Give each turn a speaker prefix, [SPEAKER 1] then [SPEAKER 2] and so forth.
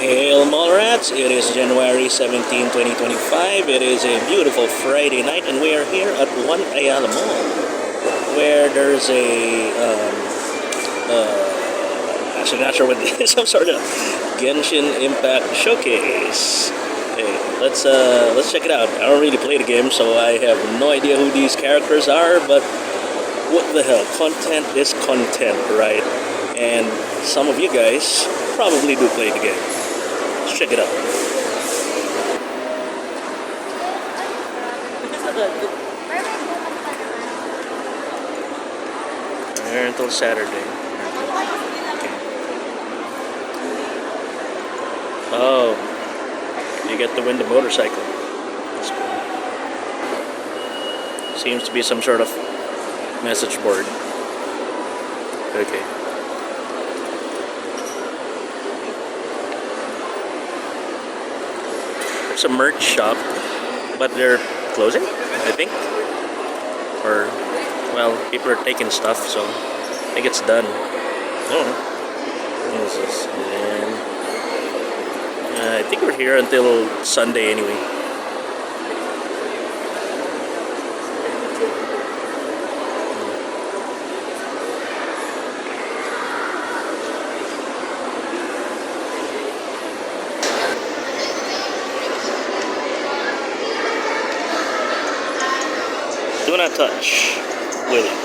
[SPEAKER 1] Hail Mallrats! It is January 17, 2025. It is a beautiful Friday night, and we are here at One Ayala Mall, where there's actually not sure what it is, some sort of Genshin Impact showcase. Hey, let's check it out. I don't really play the game, so I have no idea who these characters are, but what the hell? Content is content, right? And some of you guys probably do play the game. Let's check it out. There until Saturday. Okay. Oh, you get to win the motorcycle. That's cool. Seems to be some sort of message board. Okay. It's a merch shop, but they're closing, I think. Or, well, people are taking stuff, so I think it's done. I don't know. What is this? And, I think we're here until Sunday anyway. Do not touch, Willie.